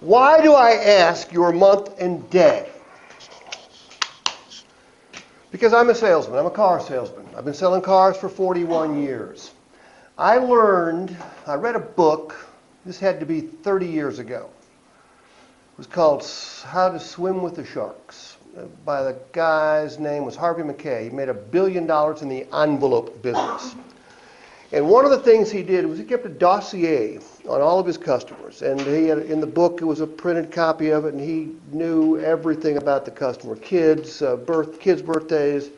Why do I ask your month and day? Because I'm a salesman. I'm a car salesman. I've been selling cars for 41 years. I read a book, this had to be 30 years ago. It was called How to Swim with the Sharks. By the guy's name was Harvey Mackay. He made $1 billion in the envelope business. And one of the things he did was he kept a dossier on all of his customers. And he had, in the book, it was a printed copy of it, and he knew everything about the customer. Kids' birthdays,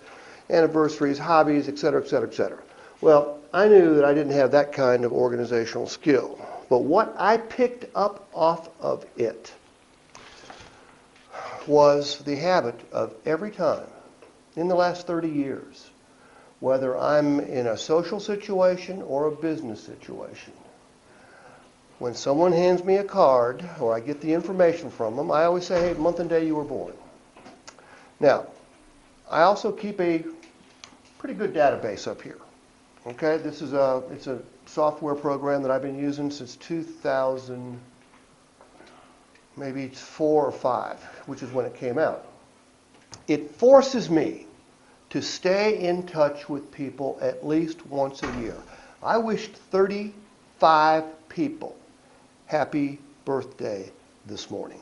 anniversaries, hobbies, et cetera, et cetera, et cetera. Well, I knew that I didn't have that kind of organizational skill. But what I picked up off of it was the habit of every time in the last 30 years, whether I'm in a social situation or a business situation, when someone hands me a card or I get the information from them, I always say, hey, month and day you were born. Now, I also keep a pretty good database up here. Okay, it's a software program that I've been using since 2000, maybe 4 or 5, which is when it came out. It forces me to stay in touch with people at least once a year. I wished 35 people happy birthday this morning.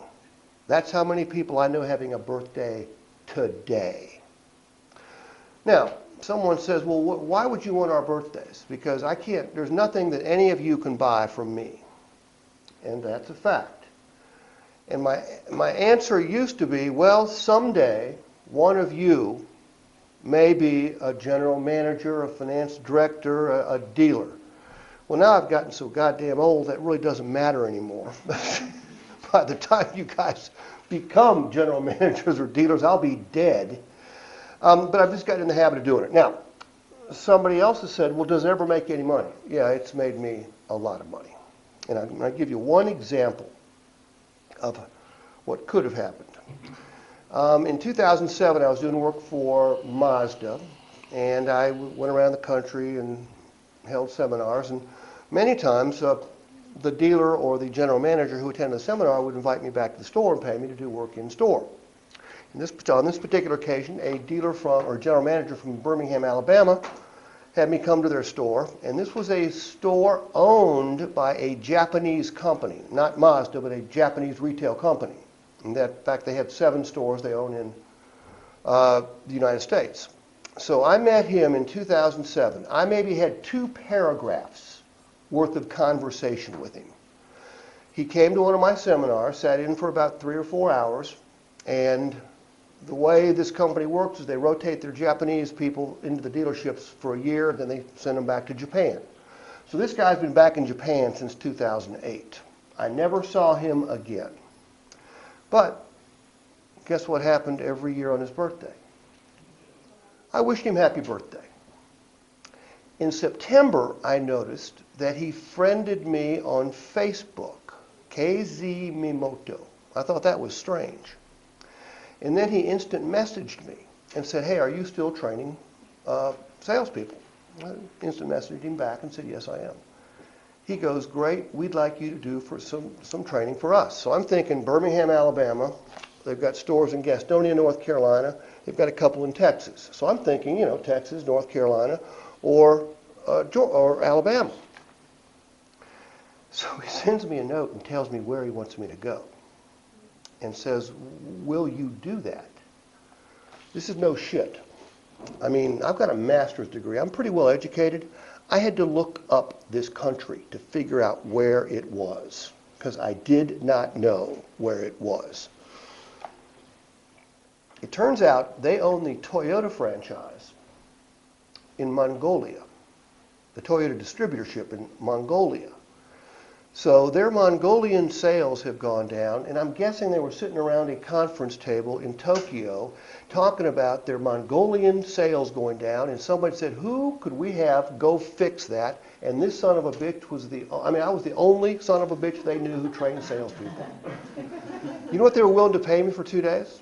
That's how many people I know having a birthday today. Now, someone says, well, why would you want our birthdays? Because there's nothing that any of you can buy from me. And that's a fact. And my answer used to be, well, someday one of you may be a general manager, a finance director, a dealer. Well, now I've gotten so goddamn old that really doesn't matter anymore. By the time you guys become general managers or dealers, I'll be dead. But I've just gotten in the habit of doing it. Now, somebody else has said, well, does it ever make any money? Yeah, it's made me a lot of money. And I'm going to give you one example of what could have happened. In 2007, I was doing work for Mazda, and I went around the country and held seminars, and many times the dealer or the general manager who attended the seminar would invite me back to the store and pay me to do work in store. On this particular occasion, a dealer or general manager from Birmingham, Alabama, had me come to their store, and this was a store owned by a Japanese company, not Mazda, but a Japanese retail company. In fact, they have 7 stores they own in the United States. So I met him in 2007. I maybe had 2 paragraphs worth of conversation with him. He came to one of my seminars, sat in for about 3 or 4 hours, and the way this company works is they rotate their Japanese people into the dealerships for a year, then they send them back to Japan. So this guy's been back in Japan since 2008. I never saw him again. But guess what happened every year on his birthday? I wished him happy birthday. In September, I noticed that he friended me on Facebook, KZ Mimoto. I thought that was strange. And then he instant messaged me and said, hey, are you still training salespeople? I instant messaged him back and said, yes, I am. He goes, great, we'd like you to do some training for us. So I'm thinking Birmingham, Alabama. They've got stores in Gastonia, North Carolina. They've got a couple in Texas. So I'm thinking, Texas, North Carolina, or Alabama. So he sends me a note and tells me where he wants me to go and says, will you do that? This is no shit. I mean, I've got a master's degree. I'm pretty well educated. I had to look up this country to figure out where it was because I did not know where it was. It turns out they own the Toyota franchise in Mongolia, the Toyota distributorship in Mongolia. So their Mongolian sales have gone down, and I'm guessing they were sitting around a conference table in Tokyo talking about their Mongolian sales going down, and somebody said, who could we have go fix that? And this son of a bitch was I was the only son of a bitch they knew who trained salespeople. You know what they were willing to pay me for 2 days?